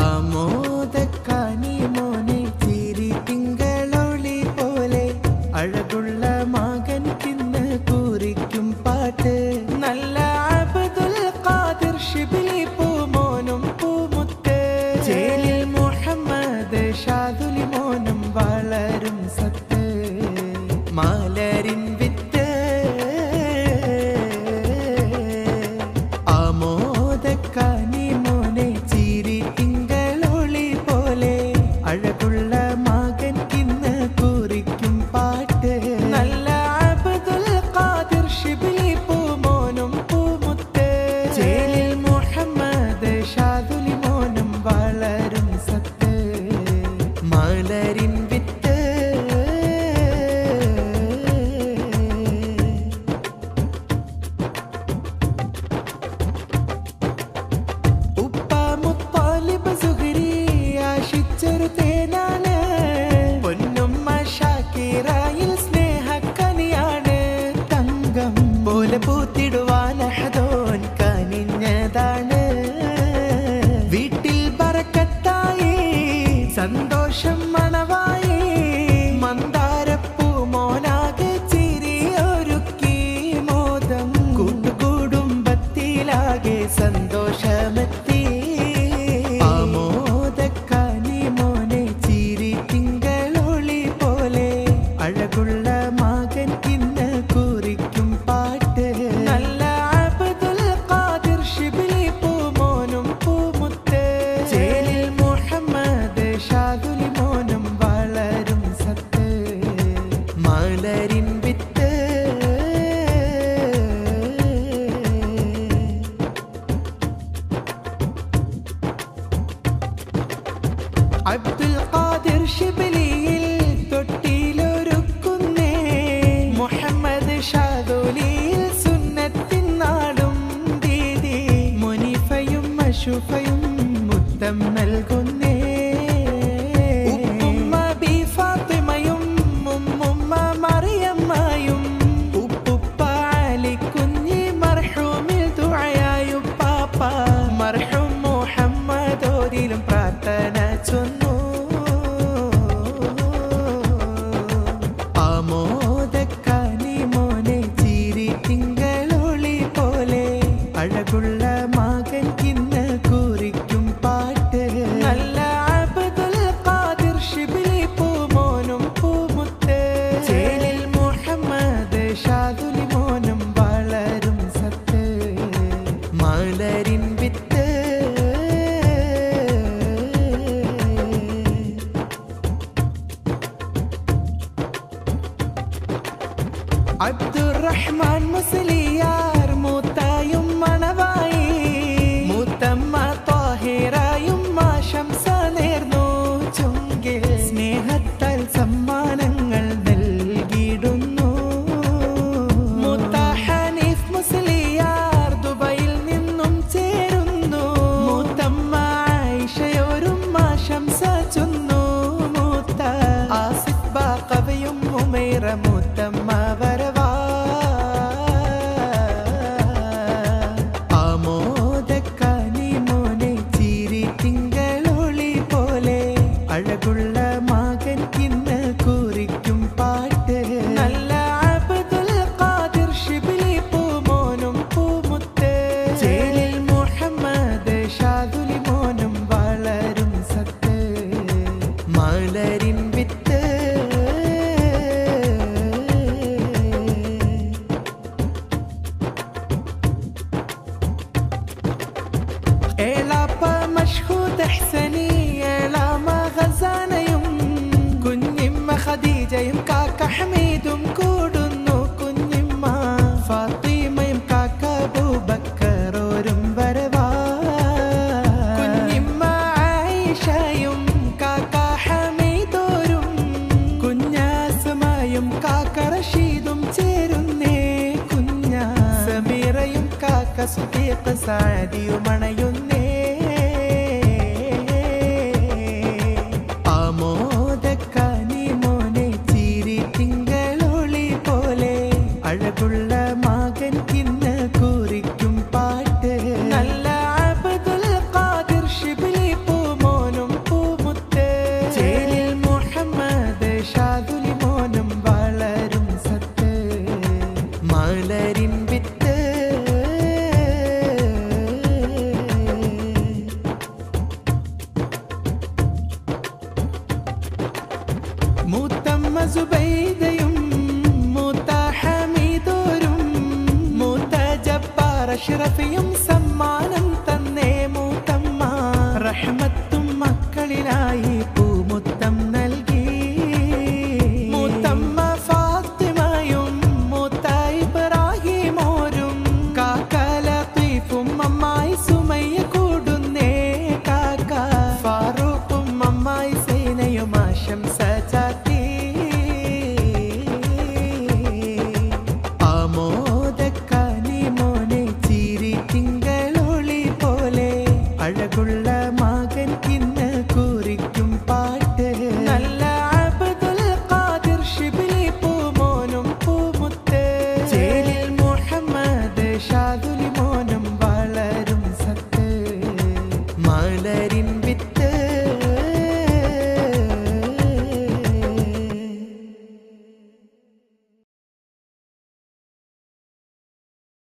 ആമോദക്കാനി മോനെ ചിരി തിങ്കളൊളി പോലെ അഴകുള്ള മകൻ തിന്ന് കുറിക്കും പാട്ട് നല്ല അബ്ദുൽ ഖാദിർ ഷിബിലി പൂമോനും പൂമുത്ത് ജലീൽ മുഹമ്മദ് ഷാദുലി മോനും വളരും സത്ത് മലരിൻ വിത്ത് ആമോദക്കാനി മോനെ ചിരി തിങ്കളൊളി പോലെ അഴകുള്ള മകൻ തിന്ന് കുറിക്കും പാട്ട് നല്ല അബ്ദുൽ ഖാദിർ ഷിബിലി പൂമോനും പൂമുത്ത് ജലീൽ മുഹമ്മദ് ഷാദുലി മോനും വളരും സത്ത് മലരിൻ വിത്ത് ഉപ്പ മുത്താലിബ് സുഹരി ആശിച്ചൊരു തേനാണ് പൊന്നുമ്മ ഷാക്കിറായിൽ സ്നേഹക്കനിയാണ് തങ്കം പോലെ പൂത്തിടുവാൻ അഹദോൻ കനിഞ്ഞതാണ് വീട്ടിൽ ബറക്കത്തായി സന്തോഷം മണവായി മന്ദാരപ്പൂമോനാകെ ചിരിയൊരുക്കി മോദം കൂട്ടുകുടുംബത്തിലാകെ സന്തോഷമെത്തി ആമോദക്കാനി മോനെ ചിരി തിങ്കളൊളി പോലെ അഴകുള്ള മകൻ തിന്ന് കുറിക്കും പാട്ട് നല്ല അബ്ദുൽ ഖാദിർ ഷിബിലി പൂമോനും പൂമുത്ത് ജലീൽ മുഹമ്മദ് ഷാദുലി മോനും വളരും സത്ത് മലരിൻ വിത്ത് അബ്ദുൽ ഖാദിർ ഷിബിലിയിൽ തൊട്ടിലൊരുക്കുന്നേ മുഹമ്മദ് ഷാദുലിയിൽ സുന്നത്തിൻ നാടും ദീദി മുനിഫയും മഷുഫയും മുത്തം നൽകുന്നേ ഉപ്പുമ്മ ബി ഫാത്തിമയും ഉമ്മുമ്മ മറിയമ്മയും ഉപ്പുപ്പ അലി കുഞ്ഞി മർഹൂമിൽ ദുആയായും പാപ്പ മർഹൂം മുഹമ്മദ് ഓരിലും പ്രാർത്ഥന ചൊന്നു ആമോദക്കാനി മോനെ ചിരി തിങ്കളൊളി പോലെ അഴകുള്ള മകൻ തിന്ന് കുറിക്കും പാട്ട് നല്ല അബ്ദുൽ ഖാദിർ ഷിബിലി പൂമോനും പൂമുത്ത് ജലീൽ മുഹമ്മദ് ഷാദുലി മോനും വളരും സത്ത് മലരിൻ വിത്ത് അബ്ദുറഹ്മാൻ മുസ്ലിയാർ മൂത്തായും മണവായി മൂത്തമ്മ ത്വാഹിറയും ശംസ നേർന്നു ചുങ്കിൽ സ്നേഹത്താൽ സമ്മാനങ്ങൾ നൽകിയിടുന്നു മൂത്ത ഹനീഫ് മുസ്ലിയാർ ദുബൈയിൽ നിന്നും ചേരുന്നു മൂത്തമ്മ ആയിഷയോരും ശംസ ചൊന്നു മൂത്ത ആസിഫ് ബാഖവയും ഉമൈറ മൂത്തമ്മ വരവാ ആമോദക്കാനി മോനെ ചിരി തിങ്കളൊളി പോലെ അഴകുള്ള മകൻ തിന്ന് കുറിക്കും പാട്ട് നല്ല അബ്ദുൽ ഖാദിർ ഷിബിലി പൂമോനും പൂമുത്ത് ജലീൽ മുഹമ്മദ് ഷാദുലി മോനും വളരും സത്ത് മലരിൻ വിത്ത് ഏലാപ്പ മഷ്ഹൂദ് ഹസനി ഏലാമ ഖസാനയും കുഞ്ഞിമ്മ ഖദീജയും കാക്ക ഹമീദും കൂടുന്നു കുഞ്ഞിമ്മ ഫാത്തിമയും കാക്ക അബൂബക്കറോരും വരവാ കുഞ്ഞിമ്മ ആയിഷയും കാക്ക ഹമീദോരും കുഞ്ഞാസുമായും കാക്ക റഷീദും ചേരുന്നേ കുഞ്ഞ സമീറയും കാക്ക സുദീഖ് സാദിയും അണയുന്നേ ആമോദക്കാനി മോനെ ചിരി തിങ്കളൊളി പോലെ അഴകുള്ള മകൻ തിന്ന് കുറിക്കും പാട്ട് നല്ല അബ്ദുൽ ഖാദിർ ഷിബിലി പൂമോനും അഷ്റഫിയും സമ്മാ